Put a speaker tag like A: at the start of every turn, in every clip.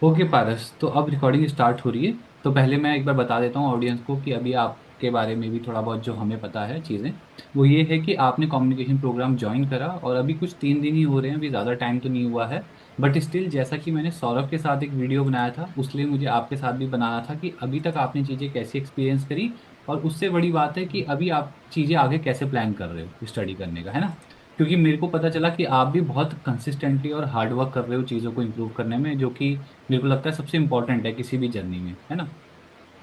A: Okay पारस, तो अब recording start हो रही है। तो पहले मैं एक बार बता देता हूँ ऑडियंस को कि अभी आपके बारे में भी थोड़ा बहुत जो हमें पता है चीज़ें, वो ये है कि आपने कम्युनिकेशन प्रोग्राम ज्वाइन करा और अभी कुछ 3 दिन ही हो रहे हैं, अभी ज़्यादा टाइम तो नहीं हुआ है। बट स्टिल, जैसा कि मैंने सौरभ के साथ एक वीडियो बनाया था, उसलिए मुझे आपके साथ भी बनाना था कि अभी तक आपने चीज़ें कैसे एक्सपीरियंस करी। और उससे बड़ी बात है कि अभी आप चीज़ें आगे कैसे प्लान कर रहे हो स्टडी करने का, है ना। क्योंकि मेरे को पता चला कि आप भी बहुत कंसिस्टेंटली और हार्ड वर्क कर रहे हो चीज़ों को इम्प्रूव करने में, जो कि मेरे को लगता है सबसे इम्पोर्टेंट है किसी भी जर्नी में, है ना।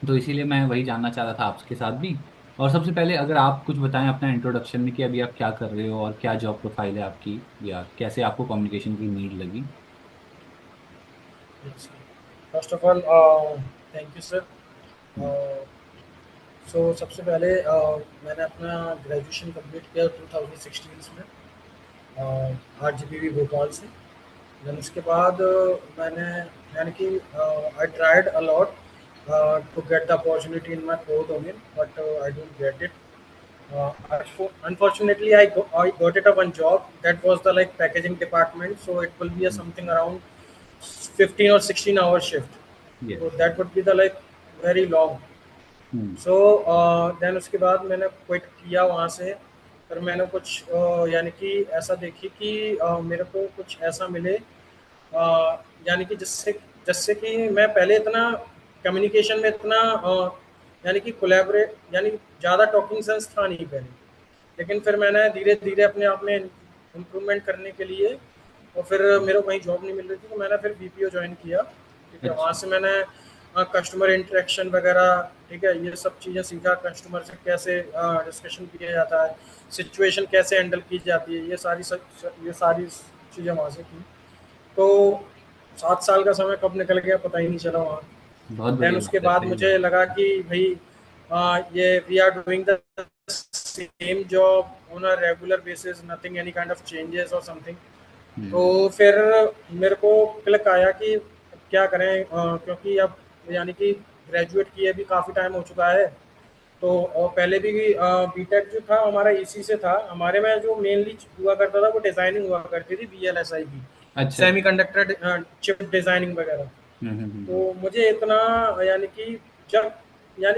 A: तो इसीलिए मैं वही जानना चाह रहा था आपके साथ भी। और सबसे पहले अगर आप कुछ बताएं अपना इंट्रोडक्शन में कि अभी आप क्या कर रहे हो और क्या जॉब प्रोफाइल है आपकी, या कैसे आपको कम्युनिकेशन की नीड लगी।
B: First of all thank you sir. So सबसे पहले मैंने अपना ग्रेजुएशन कंप्लीट किया 2016 में RGPV भोपाल से। देन उसके बाद मैंने यानी कि I tried a lot to get the opportunity in my core domain but I don't get it. Unfortunately, I got it a one job that was the like packaging department, so it will be a something around 15 or 16 hour shift.
A: Yes.
B: So that would be the like very long. So then उसके बाद मैंने quit किया वहाँ से। पर मैंने कुछ यानी कि ऐसा देखी कि मेरे को कुछ ऐसा मिले यानी कि जिससे जिससे कि मैं पहले इतना कम्युनिकेशन में इतना यानी कि कोलैबोरेट यानी ज़्यादा टॉकिंग सेंस था नहीं पहले। लेकिन फिर मैंने धीरे धीरे अपने आप में इम्प्रूवमेंट करने के लिए और फिर मेरे को कहीं जॉब नहीं मिल रही थी तो मैंने फिर BPO ज्वाइन किया। ठीक है, वहाँ
A: अच्छा।
B: से मैंने कस्टमर इंटरेक्शन वगैरह, ठीक है, ये सब चीज़ें सीखा। कस्टमर से कैसे डिस्कशन किया जाता है, सिचुएशन कैसे हैंडल की जाती है, ये सारी चीज़ें वहाँ से की। तो 7 साल का समय कब निकल गया पता ही नहीं चला वहाँ।
A: बहुत
B: देन
A: बढ़िया
B: उसके
A: बात है,
B: बाद
A: सही
B: मुझे
A: बात
B: लगा कि भाई ये we are doing the same job on a regular basis, nothing any kind of changes और समथिंग।
A: है।
B: तो फिर मेरे को क्लिक आया कि क्या करें, क्योंकि अब यानी कि ग्रेजुएट किए भी काफ़ी टाइम हो चुका है। तो और पहले भी बीटेक जो था हमारा इसी से था। हमारे में जो मेनली हुआ करता था वो डिज़ाइनिंग हुआ करती थी VLSI की,
A: अच्छा
B: सेमी
A: अच्छा।
B: कंडक्टर चिप डिज़ाइनिंग वगैरह।
A: हम्म।
B: तो मुझे इतना यानी कि जब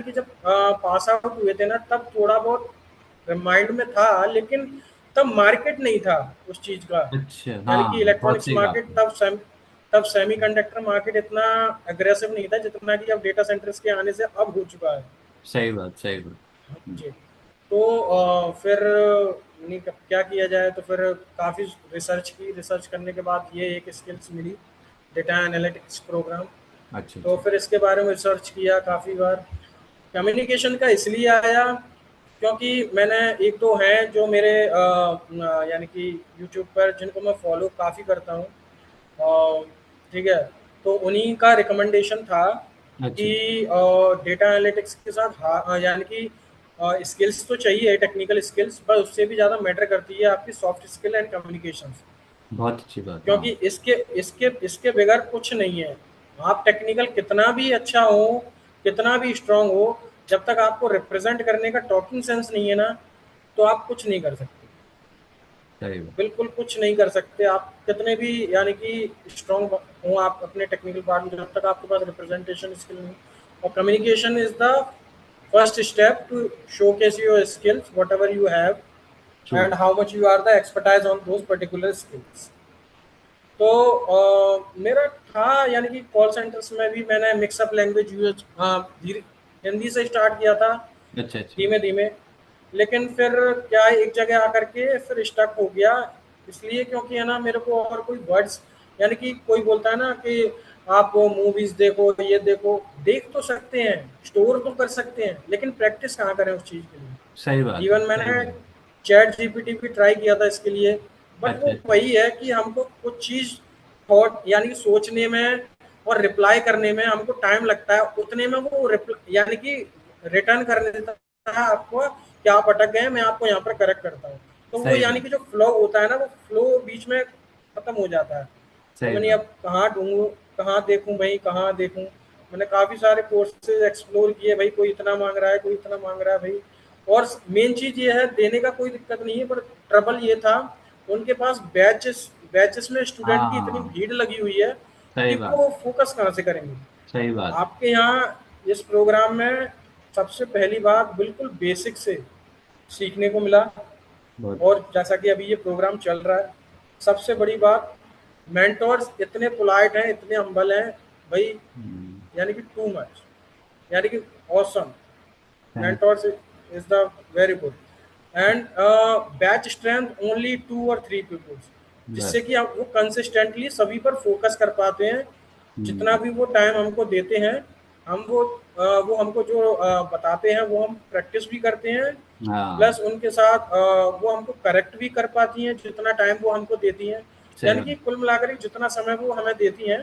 B: जब पास आउट हुए थे ना तब थोड़ा बहुत माइंड में था, लेकिन तब मार्केट नहीं था उस चीज़ का।
A: अच्छा,
B: यानी कि
A: हाँ बहुत
B: इलेक्ट्रॉनिक्स
A: सही बात
B: मार्केट
A: है।
B: तब सेमी कंडक्टर मार्केट इतना अग्रेसिव नहीं था जितना कि अब डेटा सेंटर्स के आने से अब हो चुका है।
A: सही बात, सही बात।
B: जी। तो फिर नहीं क्या किया जाए, तो फिर काफ़ी रिसर्च की। रिसर्च करने के बाद ये एक स्किल्स मिली, डेटा एनालिटिक्स प्रोग्राम।
A: अच्छा
B: तो
A: अच्छा।
B: फिर इसके बारे में रिसर्च किया काफ़ी बार। कम्युनिकेशन का इसलिए आया क्योंकि मैंने एक दो हैं जो मेरे यानी कि यूट्यूब पर जिनको मैं फॉलो काफ़ी करता हूँ। ठीक है, तो उन्हीं का रिकमेंडेशन था
A: अच्छा
B: कि डेटा एनालिटिक्स के साथ यानी कि स्किल्स तो चाहिए, टेक्निकल स्किल्स, पर उससे भी ज़्यादा मैटर करती है आपकी सॉफ्ट स्किल एंड कम्युनिकेशन।
A: बहुत अच्छी बात, हाँ।
B: क्योंकि इसके इसके इसके बगैर कुछ नहीं है। आप टेक्निकल कितना भी अच्छा हो, कितना भी स्ट्रांग हो, जब तक आपको रिप्रेजेंट करने का टॉकिंग सेंस नहीं है ना, तो आप कुछ नहीं कर सकते।
A: सही बात।
B: बिल्कुल कुछ नहीं कर सकते आप कितने भी यानी कि स्ट्रांग हो आप अपने टेक्निकल पार्ट में, जब तक आपके पास रिप्रेजेंटेशन स्किल नहीं। और communication is the first step to showcase your skills whatever you have
A: true.
B: And how much you are the expertise on those particular skills. तो मेरा था यानी कि कॉल सेंटर्स में भी मैंने मिक्सअप लैंग्वेज यूज धीरे हिंदी से स्टार्ट किया था,
A: अच्छा अच्छा।
B: धीमे धीमे। लेकिन फिर क्या है, एक जगह आकर के फिर स्टक हो गया। इसलिए क्योंकि है ना मेरे को और कोई वर्ड्स, यानी कि कोई बोलता है ना कि आप वो मूवीज देखो, ये देखो, देख तो सकते हैं, स्टोर तो कर सकते हैं, लेकिन प्रैक्टिस कहाँ करें उस चीज़ के लिए।
A: सही बात है,
B: इवन
A: सही
B: मैंने
A: बात।
B: ChatGPT भी ट्राई किया था इसके लिए। बट
A: अच्छा
B: वो
A: अच्छा।
B: वही है कि हमको कुछ चीज़ थॉट यानी कि सोचने में और रिप्लाई करने में हमको टाइम लगता है, उतने में वो यानी कि रिटर्न कर देता है आपको कि आप अटक गए, मैं आपको यहाँ पर करेक्ट करता हूँ। तो वो
A: सही
B: यानी
A: बात,
B: कि जो फ्लो होता है ना, वो फ्लो बीच में खत्म हो जाता है। तो
A: सही
B: मैंने
A: बात।
B: अब कहाँ ढूंढूं, कहाँ देखूं भाई, कहाँ देखूं। मैंने काफ़ी सारे कोर्सेज एक्सप्लोर किए भाई, कोई इतना मांग रहा है, कोई इतना मांग रहा है भाई। और मेन चीज़ ये है, देने का कोई दिक्कत नहीं है, पर ट्रबल ये था उनके पास बैचेस बैचेस में स्टूडेंट की इतनी
A: हाँ।
B: भीड़ लगी हुई है
A: सही
B: कि
A: बात।
B: वो फोकस कहाँ से करेंगे।
A: सही बात।
B: आपके यहाँ इस प्रोग्राम में सबसे पहली बात बिल्कुल बेसिक से सीखने को मिला।
A: बहुत।
B: और जैसा कि अभी ये प्रोग्राम चल रहा है, सबसे बड़ी बात, मेंटोर्स इतने पोलाइट हैं, इतने हम्बल हैं भाई,
A: हम्म।
B: यानी कि टू मच, यानी कि awesome.
A: Thank.
B: Mentors is the very good. And batch strength only 2 और 3 पीपल्स,
A: बस।
B: जिससे कि आप वो कंसिस्टेंटली सभी पर फोकस कर पाते हैं। जितना
A: हम्म।
B: भी वो टाइम हमको देते हैं, हम वो हमको जो बताते हैं वो हम प्रैक्टिस भी करते हैं।
A: हाँ।
B: प्लस उनके साथ वो हमको करेक्ट भी कर पाती हैं जितना टाइम वो हमको देती हैं।
A: सही
B: यानी
A: बात।
B: कि कुल मिलाकर के जितना समय वो हमें देती हैं,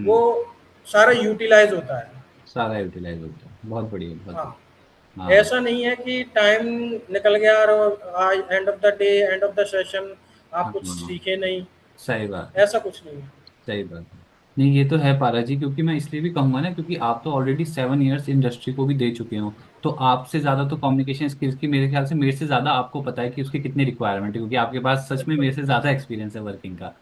B: वो
A: हम्म।
B: सारा यूटिलाइज होता है।
A: सारा यूटिलाइज होता है, बहुत बढ़िया, बहुत
B: हाँ,
A: बढ़िया। हाँ।
B: ऐसा नहीं है कि टाइम निकल गया और आज end of the day, end of the session, आप
A: हाँ।
B: कुछ
A: हाँ,
B: सीखे नहीं,
A: सही बात है।
B: ऐसा कुछ नहीं है।
A: सही बात है। नहीं, ये तो है पारा जी, क्योंकि मैं इसलिए भी कहूंगा ना, क्योंकि आप तो ऑलरेडी 7 इयर्स इंडस्ट्री को भी दे चुके हो। तो आपसे ज्यादा तो कम्युनिकेशन स्किल्स की, मेरे ख्याल से मेरे से ज्यादा आपको पता है कि उसकी कितनी रिक्वायरमेंट है, क्योंकि आपके पास सच में
B: बिल्कुल।
A: मेरे से ज्यादा एक्सपीरियंस है वर्किंग का।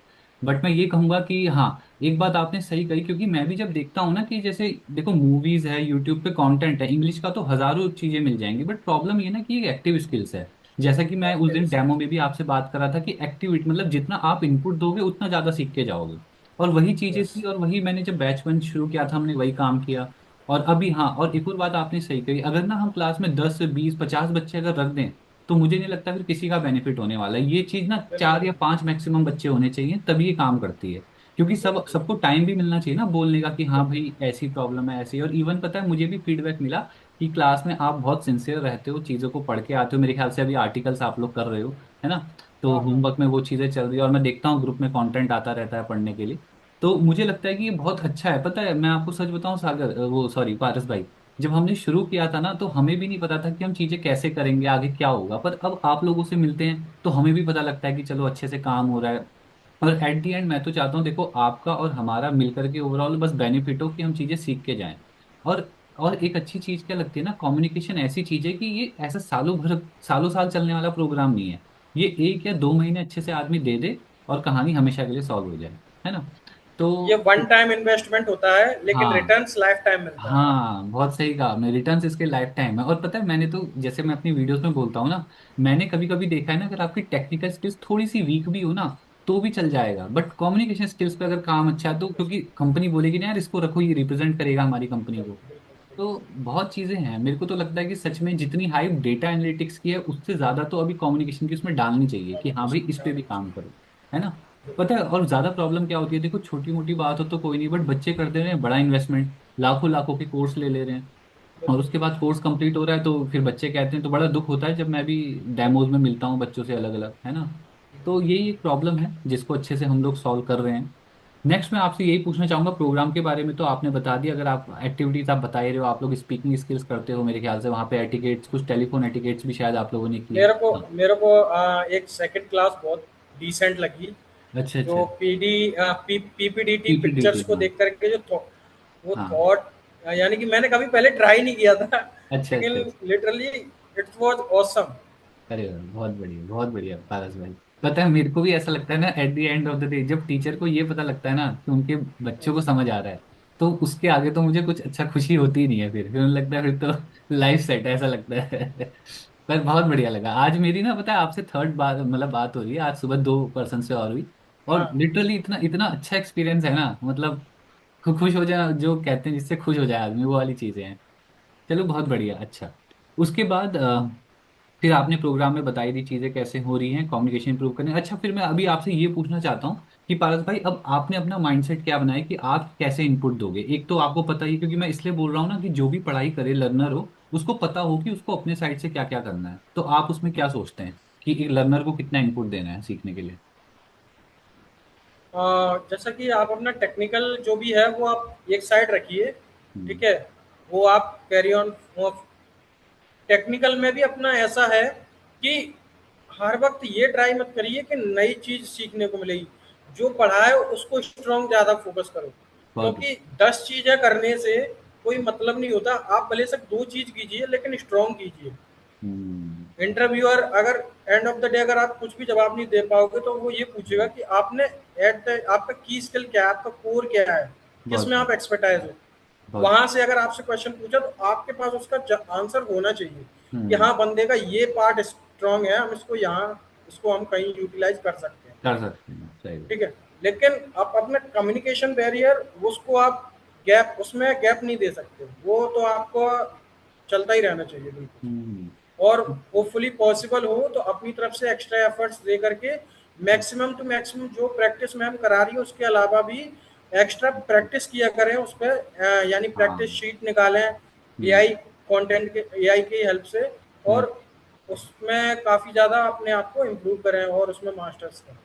A: बट मैं ये कहूंगा कि हाँ, एक बात आपने सही कही, क्योंकि मैं भी जब देखता हूँ ना कि जैसे देखो मूवीज है, यूट्यूब पे कंटेंट है, इंग्लिश का तो हजारों चीजें मिल जाएंगी, बट प्रॉब्लम ये ना कि ये एक्टिव स्किल्स है। जैसा कि मैं उस दिन
B: एक्टिविस्ट।
A: डेमो में भी आपसे बात कर रहा था कि एक्टिविटी मतलब जितना आप इनपुट दोगे उतना ज्यादा सीख के जाओगे। और वही चीजें
B: यस।
A: थी, और वही मैंने जब बैच वन शुरू किया था हमने वही काम किया। और अभी हाँ, और एक और बात आपने सही कही, अगर ना हम क्लास में 10 20 50 बच्चे अगर रख दें, तो मुझे नहीं लगता फिर किसी का बेनिफिट होने वाला है। ये चीज ना
B: बिल्कुल।
A: 4 या 5 मैक्सिमम बच्चे होने चाहिए, तभी ये काम करती है। क्योंकि
B: बिल्कुल।
A: सबको टाइम भी मिलना चाहिए ना बोलने का कि हाँ भाई ऐसी प्रॉब्लम है ऐसी। और इवन पता है मुझे भी फीडबैक मिला कि क्लास में आप बहुत सिंसियर रहते हो, चीज़ों को पढ़ के आते हो। मेरे ख्याल से अभी आर्टिकल्स आप लोग कर रहे हो, है ना? तो
B: हाँ हाँ।
A: होमवर्क में वो चीज़ें चल रही है, और मैं देखता हूँ ग्रुप में कंटेंट आता रहता है पढ़ने के लिए। तो मुझे लगता है कि ये बहुत अच्छा है। पता है मैं आपको सच बताऊं सागर, वो सॉरी पारस भाई, जब हमने शुरू किया था ना तो हमें भी नहीं पता था कि हम चीजें कैसे करेंगे, आगे क्या होगा। पर अब आप लोगों से मिलते हैं तो हमें भी पता लगता है कि चलो अच्छे से काम हो रहा है। और एट दी एंड मैं तो चाहता हूँ देखो आपका और हमारा मिलकर के ओवरऑल बस बेनिफिट हो कि हम चीजें सीख के जाएं। और एक अच्छी चीज क्या लगती है ना, कम्युनिकेशन ऐसी चीज है कि ये ऐसा सालों भर सालों साल चलने वाला प्रोग्राम नहीं है। ये 1 या 2 महीने अच्छे से आदमी दे दे और कहानी हमेशा के लिए सॉल्व हो जाए, है ना?
B: ये
A: तो
B: वन टाइम इन्वेस्टमेंट होता है, लेकिन
A: हाँ।
B: रिटर्न्स लाइफ टाइम मिलता है।
A: हाँ, बहुत सही कहा आपने, रिटर्न्स इसके लाइफ टाइम है। और पता है मैंने तो जैसे मैं अपनी वीडियोस में बोलता हूँ ना, मैंने कभी कभी देखा है ना, अगर आपकी टेक्निकल स्किल्स थोड़ी सी वीक भी हो ना तो भी चल जाएगा, बट कम्युनिकेशन स्किल्स पे अगर काम अच्छा है तो, क्योंकि कंपनी बोलेगी ना यार इसको रखो, ये रिप्रेजेंट करेगा हमारी कंपनी को।
B: बिल्कुल बिल्कुल
A: तो
B: बिल्कुल।
A: बहुत चीजें हैं, मेरे को तो लगता है कि सच में जितनी हाइप डेटा एनालिटिक्स की है उससे ज्यादा तो अभी कम्युनिकेशन की उसमें डालनी चाहिए कि हाँ भाई
B: कम्युनिकेशन
A: इस पे भी
B: डालनी
A: काम
B: चाहिए।
A: करो, है ना? पता है
B: बिल्कुल।
A: और ज्यादा प्रॉब्लम क्या होती है, देखो छोटी मोटी बात हो तो कोई नहीं, बट बच्चे कर दे रहे हैं बड़ा इन्वेस्टमेंट, लाखों लाखों के कोर्स ले ले रहे हैं। और
B: बिल्कुल।
A: उसके बाद कोर्स कंप्लीट हो रहा है तो फिर बच्चे कहते हैं, तो बड़ा दुख होता है जब मैं भी डेमोज में मिलता हूँ बच्चों से अलग अलग, है ना? तो यही एक प्रॉब्लम है जिसको अच्छे से हम लोग सॉल्व कर रहे हैं। नेक्स्ट मैं आपसे यही पूछना चाहूंगा, प्रोग्राम के बारे में तो आपने बता दिया, अगर आप एक्टिविटीज आप बता ही रहे हो, आप लोग स्पीकिंग स्किल्स करते हो मेरे ख्याल से, वहाँ पे एटिकेट्स, कुछ टेलीफोन एटिकेट्स भी शायद आप लोगों ने किए। हाँ।
B: मेरे को एक सेकंड क्लास बहुत डिसेंट लगी।
A: अच्छा अच्छा।
B: जो पीपीडीटी
A: पीपीडीटी,
B: पिक्चर्स को
A: हाँ।
B: देख करके जो वो
A: हाँ।
B: थॉट, यानी कि मैंने कभी पहले ट्राई नहीं किया था,
A: अच्छा
B: लेकिन
A: अच्छा।
B: Literally it was awesome.
A: अरे वाह, बहुत बढ़िया पारस भाई। पता है मेरे को भी ऐसा लगता है ना, at the end of the day जब टीचर को ये पता लगता है ना कि उनके बच्चों को समझ आ रहा है, तो उसके आगे तो मुझे कुछ अच्छा खुशी होती ही नहीं है। फिर मुझे लगता है फिर तो लाइफ सेट है, ऐसा लगता है। पर बहुत बढ़िया लगा आज मेरी ना, पता है आपसे थर्ड बार मतलब बात हो रही है, आज सुबह 2 पर्सन से और हुई। और
B: हाँ।
A: लिटरली इतना इतना अच्छा एक्सपीरियंस है ना, मतलब खुश हो जाए, जो कहते हैं जिससे खुश हो जाए आदमी, वो वाली चीजें हैं। चलो बहुत बढ़िया, अच्छा। उसके बाद फिर आपने प्रोग्राम में बताई दी चीजें कैसे हो रही हैं, कम्युनिकेशन इंप्रूव करने। अच्छा, फिर मैं अभी आपसे ये पूछना चाहता हूँ कि पारस भाई अब आपने अपना माइंडसेट क्या बनाया कि आप कैसे इनपुट दोगे। एक तो आपको पता ही है, क्योंकि मैं इसलिए बोल रहा हूँ ना कि जो भी पढ़ाई करे लर्नर हो, उसको पता हो कि उसको अपने साइड से क्या क्या करना है। तो आप उसमें क्या सोचते हैं कि एक लर्नर को कितना इनपुट देना है सीखने के लिए?
B: जैसा कि आप अपना टेक्निकल जो भी है वो आप एक साइड रखिए,
A: हम्म।
B: ठीक है। वो आप कैरी ऑन। टेक्निकल में भी अपना ऐसा है कि हर वक्त ये ट्राई मत करिए कि नई चीज सीखने को मिलेगी। जो पढ़ा है उसको स्ट्रॉन्ग ज्यादा फोकस करो,
A: बहुत।
B: क्योंकि 10 चीजें करने से कोई मतलब नहीं होता। आप भले से 2 चीज कीजिए लेकिन स्ट्रॉन्ग कीजिए।
A: हम्म।
B: इंटरव्यूअर अगर एंड ऑफ द डे अगर आप कुछ भी जवाब नहीं दे पाओगे तो वो ये पूछेगा कि आपने आपका की स्किल क्या है, आपका कोर क्या है, किस
A: बहुत
B: में आप एक्सपर्टाइज हो।
A: बहुत।
B: वहां से अगर आपसे क्वेश्चन पूछा तो आपके पास उसका आंसर होना चाहिए कि
A: हम्म।
B: हाँ बंदे का ये पार्ट स्ट्रांग है, हम इसको यहाँ इसको हम कहीं यूटिलाइज कर सकते हैं।
A: कर सकते हैं, सही बात।
B: ठीक है, लेकिन आप अपना कम्युनिकेशन बैरियर उसको आप गैप उसमें गैप नहीं दे सकते, वो तो आपको चलता ही रहना चाहिए
A: हम्म।
B: बिल्कुल। और होपफुली पॉसिबल हो तो अपनी तरफ से एक्स्ट्रा एफर्ट्स दे करके मैक्सिमम टू मैक्सिमम जो प्रैक्टिस मैम करा रही है उसके अलावा भी एक्स्ट्रा प्रैक्टिस किया करें उस पर, यानी प्रैक्टिस
A: हाँ।
B: शीट निकालें
A: हम्म।
B: एआई कंटेंट के एआई की हेल्प से,
A: हम्म।
B: और उसमें काफ़ी ज़्यादा अपने आप को इम्प्रूव करें और उसमें मास्टर्स करें।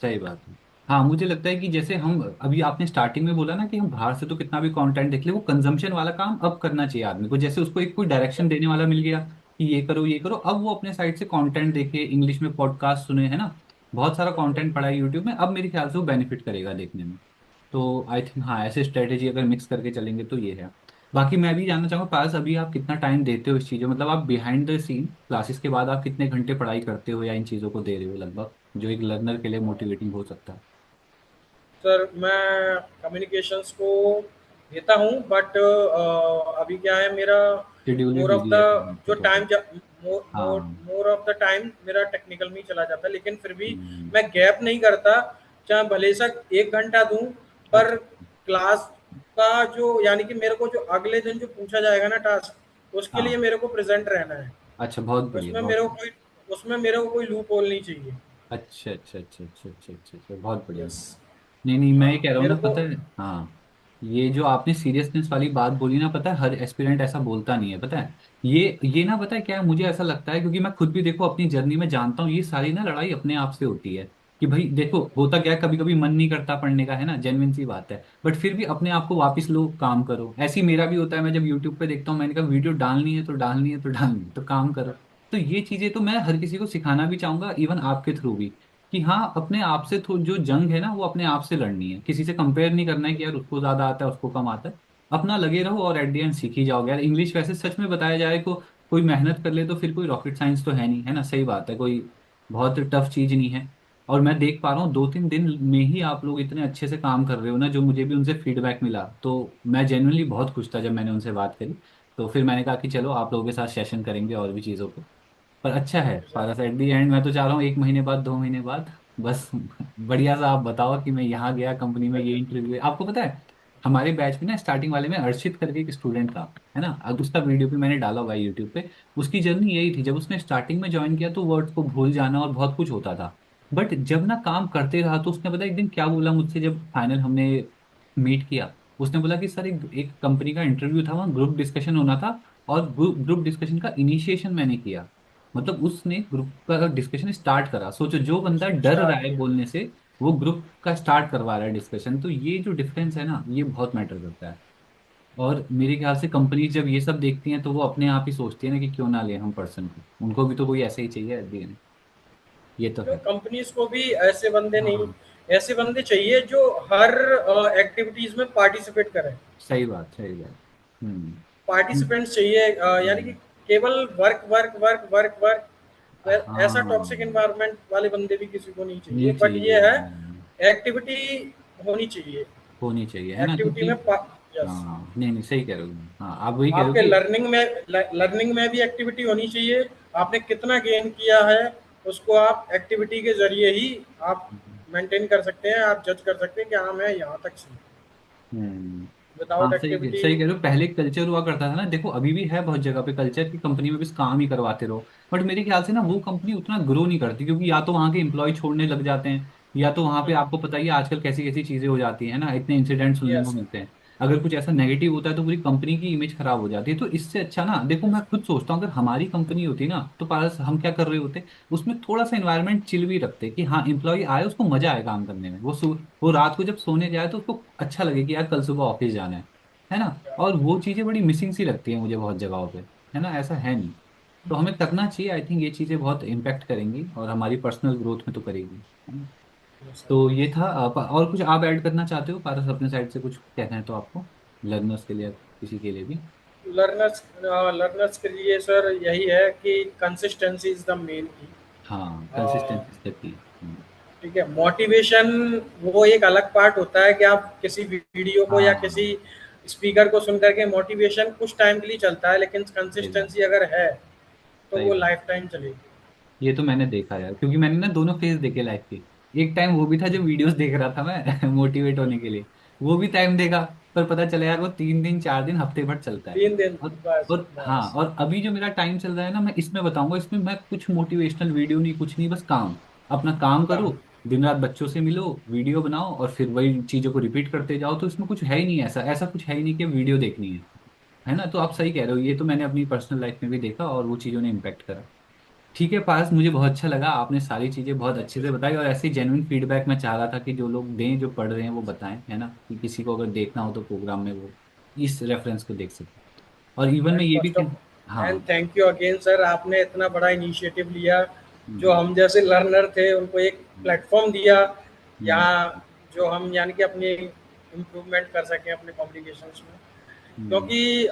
A: सही बात है। हाँ, मुझे लगता है कि जैसे हम अभी आपने स्टार्टिंग में बोला ना कि हम बाहर से तो कितना भी कंटेंट देख ले, वो कंजम्पशन वाला काम अब करना चाहिए आदमी को। जैसे उसको एक कोई डायरेक्शन देने वाला मिल गया कि ये करो ये करो, अब वो अपने साइड से कंटेंट देखे, इंग्लिश में पॉडकास्ट सुने, है ना। बहुत सारा कंटेंट पड़ा है यूट्यूब में, अब मेरे ख्याल से वो बेनिफिट करेगा देखने में। तो आई थिंक हाँ, ऐसे स्ट्रेटेजी अगर मिक्स करके चलेंगे तो ये है। बाकी मैं भी जानना चाहूँगा पास, अभी आप कितना टाइम देते हो इस चीज़ों, मतलब आप बिहाइंड द सीन क्लासेस के बाद आप कितने घंटे पढ़ाई करते हो या इन चीज़ों को दे रहे हो लगभग, जो एक लर्नर के लिए मोटिवेटिंग हो सकता है।
B: सर मैं कम्युनिकेशंस को देता हूँ, बट अभी क्या है मेरा
A: शेड्यूल भी
B: मोर ऑफ
A: बिजी
B: द
A: रहता है आपका
B: जो
A: थोड़ा।
B: टाइम मोर मोर
A: हाँ।
B: मोर ऑफ द टाइम मेरा टेक्निकल में ही चला जाता है, लेकिन फिर भी
A: हम्म।
B: मैं गैप नहीं करता, चाहे भले से 1 घंटा दूं, पर
A: अच्छा।
B: क्लास का जो यानी कि मेरे को जो अगले दिन जो पूछा जाएगा ना टास्क, उसके लिए
A: हाँ।
B: मेरे को प्रेजेंट रहना है।
A: अच्छा, बहुत बढ़िया,
B: उसमें
A: बहुत
B: मेरे को
A: बढ़िया।
B: कोई उसमें मेरे को कोई लूप होल नहीं चाहिए।
A: अच्छा अच्छा अच्छा अच्छा अच्छा अच्छा अच्छा, बहुत बढ़िया।
B: यस।
A: नहीं नहीं, मैं
B: हाँ
A: ये कह रहा हूँ
B: मेरे
A: ना,
B: को।
A: पता है। हाँ, ये जो आपने सीरियसनेस वाली बात बोली ना, पता है हर एस्पिरेंट ऐसा बोलता नहीं है, पता है। ये ना, पता है क्या है, मुझे ऐसा लगता है क्योंकि मैं खुद भी देखो अपनी जर्नी में जानता हूँ, ये सारी ना लड़ाई अपने आप से होती है। कि भाई देखो, होता क्या है, कभी कभी मन नहीं करता पढ़ने का, है ना, जेन्युइन सी बात है, बट फिर भी अपने आप को वापस लो, काम करो। ऐसे ही मेरा भी होता है, मैं जब यूट्यूब पे देखता हूँ, मैंने कहा वीडियो डालनी है तो डालनी है तो डालनी है, तो काम करो। तो ये चीजें तो मैं हर किसी को सिखाना भी चाहूंगा, इवन आपके थ्रू भी, कि हाँ, अपने आप से जो जंग है ना, वो अपने आप से लड़नी है, किसी से कंपेयर नहीं करना है कि यार उसको ज्यादा आता है उसको कम आता है। अपना लगे रहो और एट द एंड सीख ही जाओगे यार। इंग्लिश वैसे सच में बताया जाए को, कोई मेहनत कर ले तो फिर कोई रॉकेट साइंस तो है नहीं, है ना, सही बात है, कोई बहुत टफ चीज नहीं है। और मैं देख पा रहा हूँ 2-3 दिन में ही आप लोग इतने अच्छे से काम कर रहे हो ना, जो मुझे भी उनसे फीडबैक मिला, तो मैं जेन्युइनली बहुत खुश था जब मैंने उनसे बात करी। तो फिर मैंने कहा कि चलो आप लोगों के साथ सेशन करेंगे और भी चीज़ों पे। पर अच्छा है पारस, एट दी एंड मैं तो चाह रहा हूँ 1 महीने बाद, 2 महीने बाद, बस बढ़िया सा आप बताओ कि मैं यहाँ गया कंपनी में, ये इंटरव्यू। आपको पता है हमारे बैच में ना स्टार्टिंग वाले में अर्शित करके एक स्टूडेंट था, है ना, अब उसका वीडियो भी मैंने डाला हुआ है यूट्यूब पे। उसकी जर्नी यही थी, जब उसने स्टार्टिंग में ज्वाइन किया तो वर्ड को भूल जाना और बहुत कुछ होता था। बट जब ना काम करते रहा तो उसने पता एक दिन क्या बोला मुझसे, जब फाइनल हमने मीट किया, उसने बोला कि सर एक कंपनी का इंटरव्यू था, वहाँ ग्रुप डिस्कशन होना था, और ग्रुप डिस्कशन का इनिशिएशन मैंने किया। मतलब उसने ग्रुप का डिस्कशन स्टार्ट करा, सोचो जो बंदा डर रहा
B: स्टार्ट
A: है
B: किया।
A: बोलने से, वो ग्रुप का स्टार्ट करवा रहा है डिस्कशन। तो ये जो डिफरेंस है ना, ये बहुत मैटर करता है। और मेरे ख्याल से कंपनी जब ये सब देखती हैं तो वो अपने आप ही सोचती है ना कि क्यों ना ले हम पर्सन को, उनको भी तो कोई ऐसे ही चाहिए at the end। ये तो
B: तो
A: है।
B: कंपनीज को भी ऐसे बंदे नहीं,
A: हाँ।
B: ऐसे बंदे चाहिए जो हर एक्टिविटीज में पार्टिसिपेट करें।
A: सही बात, सही बात। हम्म।
B: पार्टिसिपेंट्स चाहिए, यानी कि
A: हम्म।
B: केवल work work work work work, ऐसा टॉक्सिक
A: हाँ,
B: एनवायरनमेंट वाले बंदे भी किसी को नहीं
A: ये
B: चाहिए, बट
A: चाहिए।
B: ये है एक्टिविटी होनी चाहिए।
A: होनी चाहिए, है ना,
B: एक्टिविटी
A: क्योंकि
B: में यस,
A: हाँ, नहीं नहीं, सही कह रहे हो, हाँ आप वही कह रहे हो
B: आपके
A: कि
B: लर्निंग में भी एक्टिविटी होनी चाहिए। आपने कितना गेन किया है उसको आप एक्टिविटी के जरिए ही आप मेंटेन कर सकते हैं, आप जज कर सकते हैं कि हाँ मैं यहाँ तक सीखा।
A: हम्म। हाँ,
B: विदाउट एक्टिविटी।
A: सही कह रहे हो, पहले कल्चर हुआ करता था ना, देखो अभी भी है बहुत जगह पे कल्चर की, कंपनी में बस काम ही करवाते रहो। बट मेरे ख्याल से ना वो कंपनी उतना ग्रो नहीं करती, क्योंकि या तो वहाँ के एम्प्लॉय छोड़ने लग जाते हैं, या तो वहाँ पे आपको पता ही है आजकल कैसी कैसी चीजें हो जाती है ना, इतने इंसिडेंट सुनने को
B: यस
A: मिलते हैं। अगर कुछ ऐसा नेगेटिव होता है तो पूरी कंपनी की इमेज खराब हो जाती है। तो इससे अच्छा ना, देखो
B: यस।
A: मैं खुद सोचता हूँ अगर हमारी कंपनी होती ना, तो पारस हम क्या कर रहे होते, उसमें थोड़ा सा इन्वायरमेंट चिल भी रखते कि हाँ, एम्प्लॉय आए उसको मजा आए काम करने में, वो रात को जब सोने जाए तो उसको अच्छा लगे कि यार कल सुबह ऑफिस जाना है ना। और वो चीज़ें बड़ी मिसिंग सी लगती हैं मुझे बहुत जगहों पे, है ना, ऐसा है नहीं। तो हमें करना चाहिए, आई थिंक ये चीज़ें बहुत इम्पेक्ट करेंगी और हमारी पर्सनल ग्रोथ में तो करेगी, है ना। तो ये था और कुछ आप ऐड करना चाहते हो पारस अपने साइड से, कुछ कहना है तो आपको, लर्नर्स के लिए, किसी के लिए भी।
B: लर्नर्स लर्नर्स के लिए सर यही है कि कंसिस्टेंसी इज द मेन की।
A: हाँ, कंसिस्टेंसी इज द की।
B: ठीक है, मोटिवेशन वो एक अलग पार्ट होता है कि आप किसी वीडियो को या किसी
A: हाँ,
B: स्पीकर को सुन करके मोटिवेशन कुछ टाइम के लिए चलता है, लेकिन
A: सही बात।
B: कंसिस्टेंसी अगर है तो
A: सही
B: वो
A: बात।
B: लाइफ टाइम चलेगी।
A: ये तो मैंने देखा यार, क्योंकि मैंने ना दोनों फेज देखे लाइफ के। एक टाइम वो भी था जब वीडियोस देख रहा था मैं मोटिवेट होने के लिए, वो भी टाइम देखा। पर पता चला यार वो 3 दिन 4 दिन हफ्ते भर चलता है।
B: 3 दिन, बस
A: और हाँ,
B: बस।
A: और अभी जो मेरा टाइम चल रहा है ना, मैं इसमें बताऊंगा, इसमें मैं कुछ मोटिवेशनल वीडियो नहीं, कुछ नहीं, बस काम। अपना काम करो,
B: काम।
A: दिन रात बच्चों से मिलो, वीडियो बनाओ और फिर वही चीजों को रिपीट करते जाओ। तो इसमें कुछ है ही नहीं, ऐसा ऐसा कुछ है ही नहीं कि वीडियो देखनी है ना। तो आप सही कह रहे हो, ये तो मैंने अपनी पर्सनल लाइफ में भी देखा और वो चीज़ों ने इम्पेक्ट करा। ठीक है पारस, मुझे बहुत अच्छा लगा, आपने सारी चीज़ें बहुत
B: थैंक
A: अच्छे
B: यू
A: से
B: सर।
A: बताई, और ऐसे जेन्युइन फीडबैक मैं चाह रहा था कि जो लोग दें, जो पढ़ रहे हैं वो बताएं, है ना, कि किसी को अगर देखना हो तो प्रोग्राम में वो इस रेफरेंस को देख सके। और इवन में
B: एंड
A: ये भी
B: फर्स्ट ऑफ एंड
A: हाँ।
B: थैंक यू अगेन सर, आपने इतना बड़ा इनिशिएटिव लिया, जो
A: हम्म,
B: हम जैसे लर्नर थे उनको एक
A: हम्म,
B: प्लेटफॉर्म दिया,
A: हम्म,
B: यहाँ जो हम यानी कि अपनी इम्प्रूवमेंट कर सकें अपने कम्युनिकेशंस में।
A: हम्म,
B: क्योंकि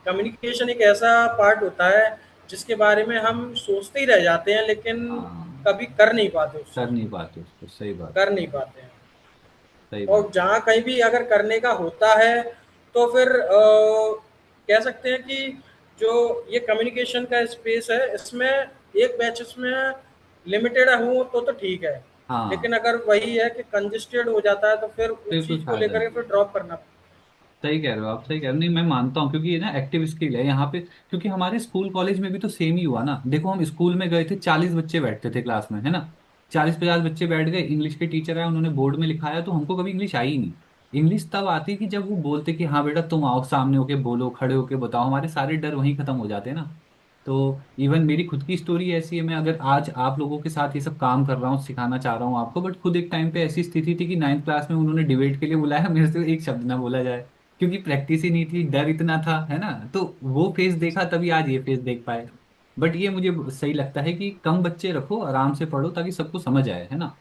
B: कम्युनिकेशन एक ऐसा पार्ट होता है जिसके बारे में हम सोचते ही रह जाते हैं, लेकिन
A: हाँ,
B: कभी कर नहीं पाते उस
A: कर
B: चीज़
A: नहीं
B: को।
A: पाते उसको, सही बात।
B: कर नहीं पाते हैं।
A: सही बात।
B: और जहाँ कहीं भी अगर करने का होता है तो फिर कह सकते हैं कि जो ये कम्युनिकेशन का स्पेस है इसमें एक बैचेस में लिमिटेड हूँ तो ठीक है,
A: हाँ,
B: लेकिन अगर वही है कि कंजेस्टेड हो जाता है तो फिर
A: फिर
B: उस
A: कुछ
B: चीज़ को
A: फायदा
B: लेकर
A: नहीं
B: फिर
A: है।
B: ड्रॉप करना।
A: सही कह रहे हो आप, सही कह रहे हो, नहीं मैं मानता हूँ, क्योंकि ये ना एक्टिव स्किल है यहाँ पे। क्योंकि हमारे स्कूल कॉलेज में भी तो सेम ही हुआ ना। देखो, हम स्कूल में गए थे, 40 बच्चे बैठते थे क्लास में, है ना। 40-50 बच्चे बैठ गए, इंग्लिश के टीचर आए, उन्होंने बोर्ड में लिखाया, तो हमको कभी इंग्लिश आई ही नहीं। इंग्लिश तब आती कि जब वो बोलते कि हाँ बेटा तुम आओ, सामने होके बोलो, खड़े होके बताओ, हमारे सारे डर वहीं खत्म हो जाते हैं ना। तो इवन मेरी खुद की स्टोरी ऐसी है, मैं अगर आज आप लोगों के साथ ये सब काम कर रहा हूँ, सिखाना चाह रहा हूँ आपको, बट खुद एक टाइम पे ऐसी स्थिति थी कि 9th क्लास में उन्होंने डिबेट के लिए बुलाया, मेरे से एक शब्द ना बोला जाए, क्योंकि प्रैक्टिस ही नहीं थी, डर इतना था, है ना। तो वो फेस देखा, तभी आज ये फेस देख पाए। बट ये मुझे सही लगता है कि कम बच्चे रखो, आराम से पढ़ो, ताकि सबको समझ आए, है ना।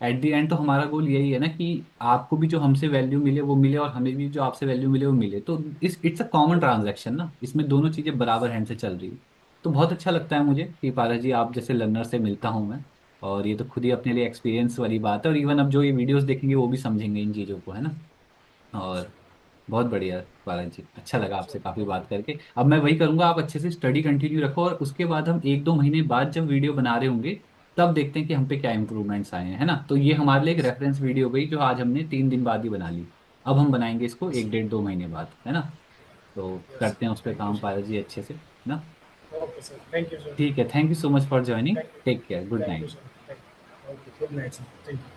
A: एट द एंड तो हमारा गोल यही है ना कि आपको भी जो हमसे वैल्यू मिले वो मिले, और हमें भी जो आपसे वैल्यू मिले वो मिले। तो इस इट्स अ कॉमन ट्रांजैक्शन ना, इसमें दोनों चीजें बराबर हैंड से चल रही है। तो बहुत अच्छा लगता है मुझे कि पारस जी, आप जैसे लर्नर से मिलता हूँ मैं। और ये तो खुद ही अपने लिए एक्सपीरियंस वाली बात है, और इवन अब जो ये वीडियोस देखेंगे वो भी समझेंगे इन चीज़ों को, है ना। और बहुत बढ़िया बालन जी, अच्छा लगा
B: थैंक यू
A: आपसे
B: सर।
A: काफी बात करके। अब मैं वही करूंगा, आप अच्छे से स्टडी कंटिन्यू रखो, और उसके बाद हम 1-2 महीने बाद जब वीडियो बना रहे होंगे, तब देखते हैं कि हम पे क्या इंप्रूवमेंट्स आए हैं, है ना। तो ये हमारे लिए एक रेफरेंस वीडियो हो गई, जो आज हमने 3 दिन बाद ही बना ली। अब हम बनाएंगे इसको
B: यस
A: 1-1.5 2 महीने बाद, है ना। तो
B: यस
A: करते हैं उस पर
B: थैंक यू
A: काम पारस
B: सर।
A: जी अच्छे से, है ना।
B: Okay sir, thank you sir.
A: ठीक है, thank you so much for joining,
B: thank you.
A: Take care, good
B: thank you
A: night.
B: Sir. Thank you. Okay, good night sir, thank you.